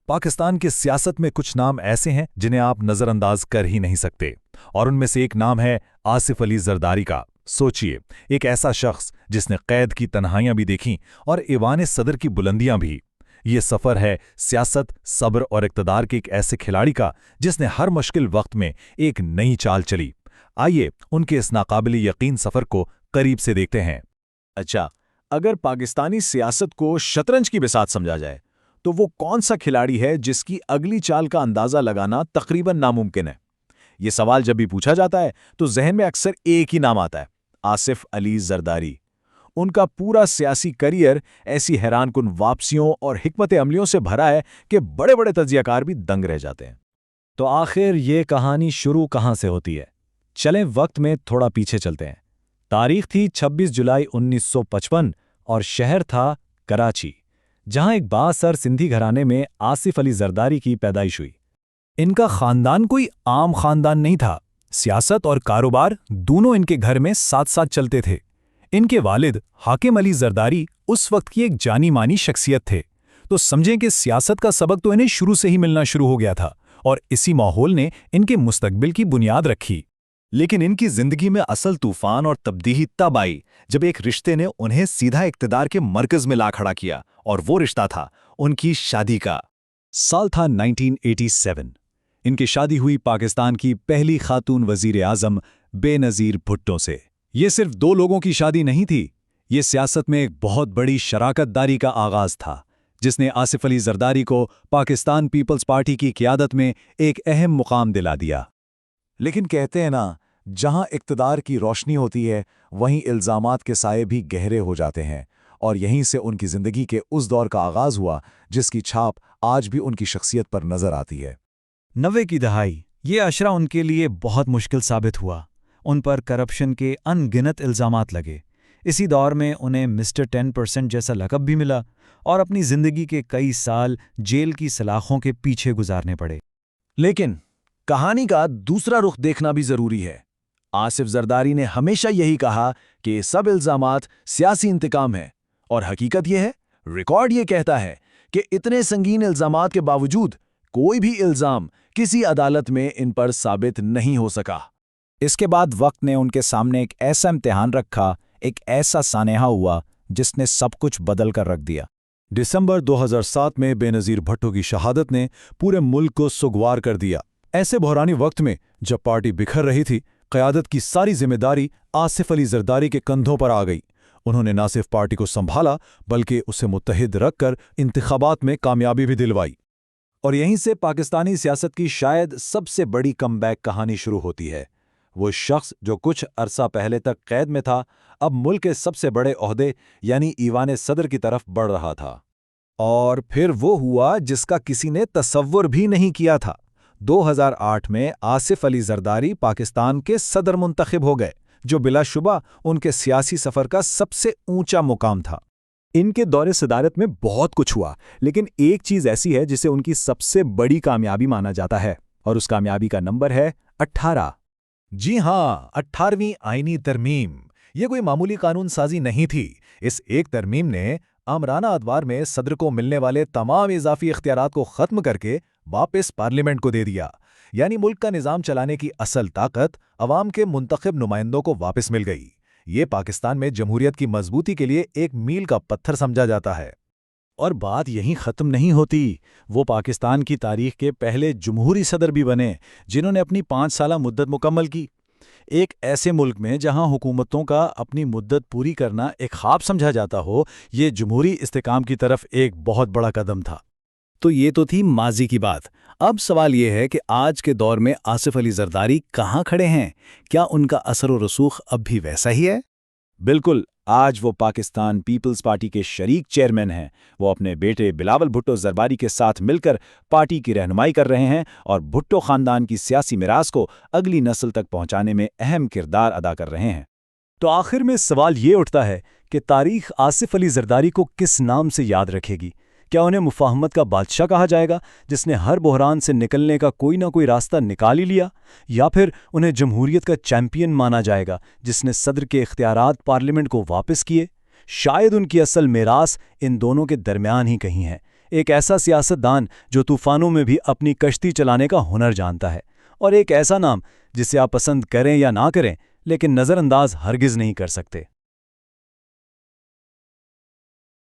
پاکستان کی سیاست میں کچھ نام ایسے ہیں جنہیں آپ نظر انداز کر ہی نہیں سکتے، اور ان میں سے ایک نام ہے آصف علی زرداری کا۔ سوچئے، ایک ایسا شخص جس نے قید کی تنہائیاں بھی دیکھیں اور ایوان صدر کی بلندیاں بھی۔ یہ سفر ہے سیاست، صبر اور اقتدار کے ایک ایسے کھلاڑی کا جس نے ہر مشکل وقت میں ایک نئی چال چلی۔ آئیے ان کے اس ناقابل یقین سفر کو قریب سے دیکھتے ہیں۔ اچھا، اگر پاکستانی سیاست کو شطرنج کی بساط سمجھا جائے تو وہ کون سا کھلاڑی ہے جس کی اگلی چال کا اندازہ لگانا تقریباً ناممکن ہے؟ یہ سوال جب بھی پوچھا جاتا ہے تو ذہن میں اکثر ایک ہی نام آتا ہے: آصف علی زرداری۔ ان کا پورا سیاسی کریئر ایسی حیران کن واپسیوں اور حکمت عملیوں سے بھرا ہے کہ بڑے بڑے تجزیہ کار بھی دنگ رہ جاتے ہیں۔ تو آخر یہ کہانی شروع کہاں سے ہوتی ہے؟ چلیں وقت میں تھوڑا پیچھے چلتے ہیں۔ تاریخ تھی 26 جولائی 1955 اور شہر تھا کراچی، جہاں ایک بااثر سندھی گھرانے میں آصف علی زرداری کی پیدائش ہوئی۔ ان کا خاندان کوئی عام خاندان نہیں تھا۔ سیاست اور کاروبار دونوں ان کے گھر میں ساتھ ساتھ چلتے تھے۔ ان کے والد حاکم علی زرداری اس وقت کی ایک جانی مانی شخصیت تھے، تو سمجھیں کہ سیاست کا سبق تو انہیں شروع سے ہی ملنا شروع ہو گیا تھا، اور اسی ماحول نے ان کے مستقبل کی بنیاد رکھی۔ لیکن ان کی زندگی میں اصل طوفان اور تبدیلی تب آئی جب ایک رشتے نے انہیں سیدھا اقتدار کے مرکز میں لا کھڑا کیا، اور وہ رشتہ تھا ان کی شادی کا۔ سال تھا 1987۔ ان کی شادی ہوئی پاکستان کی پہلی خاتون وزیر اعظم بے نظیر بھٹو سے۔ یہ صرف دو لوگوں کی شادی نہیں تھی، یہ سیاست میں ایک بہت بڑی شراکت داری کا آغاز تھا، جس نے آصف علی زرداری کو پاکستان پیپلز پارٹی کی قیادت میں ایک اہم مقام دلا دیا۔ لیکن کہتے ہیں نا، جہاں اقتدار کی روشنی ہوتی ہے وہیں الزامات کے سائے بھی گہرے ہو جاتے ہیں، اور یہیں سے ان کی زندگی کے اس دور کا آغاز ہوا جس کی چھاپ آج بھی ان کی شخصیت پر نظر آتی ہے۔ 90 کی دہائی، یہ عشرہ ان کے لیے بہت مشکل ثابت ہوا۔ ان پر کرپشن کے ان گنت الزامات لگے۔ اسی دور میں انہیں مسٹر 10% جیسا لقب بھی ملا، اور اپنی زندگی کے کئی سال جیل کی سلاخوں کے پیچھے گزارنے پڑے۔ لیکن کہانی کا دوسرا رخ دیکھنا بھی ضروری ہے۔ آصف زرداری نے ہمیشہ یہی کہا کہ یہ سب الزامات سیاسی انتقام ہیں، اور حقیقت یہ ہے، ریکارڈ یہ کہتا ہے کہ اتنے سنگین الزامات کے باوجود کوئی بھی الزام کسی عدالت میں ان پر ثابت نہیں ہو سکا۔ اس کے بعد وقت نے ان کے سامنے ایک ایسا امتحان رکھا، ایک ایسا سانحہ ہوا جس نے سب کچھ بدل کر رکھ دیا۔ دسمبر 2007 میں بے نظیر بھٹو کی شہادت نے پورے ملک کو سگوار کر دیا۔ ایسے بحرانی وقت میں جب پارٹی بکھر رہی تھی، قیادت کی ساری ذمہ داری آصف علی زرداری کے کندھوں پر آ گئی۔ انہوں نے نہ صرف پارٹی کو سنبھالا بلکہ اسے متحد رکھ کر انتخابات میں کامیابی بھی دلوائی۔ اور یہیں سے پاکستانی سیاست کی شاید سب سے بڑی کم بیک کہانی شروع ہوتی ہے۔ وہ شخص جو کچھ عرصہ پہلے تک قید میں تھا، اب ملک کے سب سے بڑے عہدے یعنی ایوان صدر کی طرف بڑھ رہا تھا۔ اور پھر وہ ہوا جس کا کسی نے تصور بھی نہیں کیا تھا۔ 2008 میں آصف علی زرداری پاکستان کے صدر منتخب ہو گئے، جو بلا شبہ ان کے سیاسی سفر کا سب سے اونچا مقام تھا۔ ان کے دور صدارت میں بہت کچھ ہوا، لیکن ایک چیز ایسی ہے جسے ان کی سب سے بڑی کامیابی مانا جاتا ہے، اور اس کامیابی کا نمبر ہے 18۔ جی ہاں، 18ویں آئینی ترمیم۔ یہ کوئی معمولی قانون سازی نہیں تھی۔ اس ایک ترمیم نے آمرانہ ادوار میں صدر کو ملنے والے تمام اضافی اختیارات کو ختم کر کے واپس پارلیمنٹ کو دے دیا، یعنی ملک کا نظام چلانے کی اصل طاقت عوام کے منتخب نمائندوں کو واپس مل گئی۔ یہ پاکستان میں جمہوریت کی مضبوطی کے لیے ایک میل کا پتھر سمجھا جاتا ہے۔ اور بات یہیں ختم نہیں ہوتی۔ وہ پاکستان کی تاریخ کے پہلے جمہوری صدر بھی بنے جنہوں نے اپنی 5 سالہ مدت مکمل کی۔ ایک ایسے ملک میں جہاں حکومتوں کا اپنی مدت پوری کرنا ایک خواب سمجھا جاتا ہو، یہ جمہوری استحکام کی طرف ایک بہت بڑا قدم تھا۔ تو یہ تو تھی ماضی کی بات۔ اب سوال یہ ہے کہ آج کے دور میں آصف علی زرداری کہاں کھڑے ہیں؟ کیا ان کا اثر و رسوخ اب بھی ویسا ہی ہے؟ بالکل، آج وہ پاکستان پیپلز پارٹی کے شریک چیئرمین ہیں۔ وہ اپنے بیٹے بلاول بھٹو زرداری کے ساتھ مل کر پارٹی کی رہنمائی کر رہے ہیں، اور بھٹو خاندان کی سیاسی میراث کو اگلی نسل تک پہنچانے میں اہم کردار ادا کر رہے ہیں۔ تو آخر میں سوال یہ اٹھتا ہے کہ تاریخ آصف علی زرداری کو کس نام سے یاد رکھے گی؟ کیا انہیں مفاہمت کا بادشاہ کہا جائے گا جس نے ہر بحران سے نکلنے کا کوئی نہ کوئی راستہ نکال ہی لیا، یا پھر انہیں جمہوریت کا چیمپئن مانا جائے گا جس نے صدر کے اختیارات پارلیمنٹ کو واپس کیے؟ شاید ان کی اصل میراث ان دونوں کے درمیان ہی کہیں ہے، ایک ایسا سیاستدان جو طوفانوں میں بھی اپنی کشتی چلانے کا ہنر جانتا ہے، اور ایک ایسا نام جسے آپ پسند کریں یا نہ کریں لیکن نظر انداز ہرگز نہیں کر سکتے۔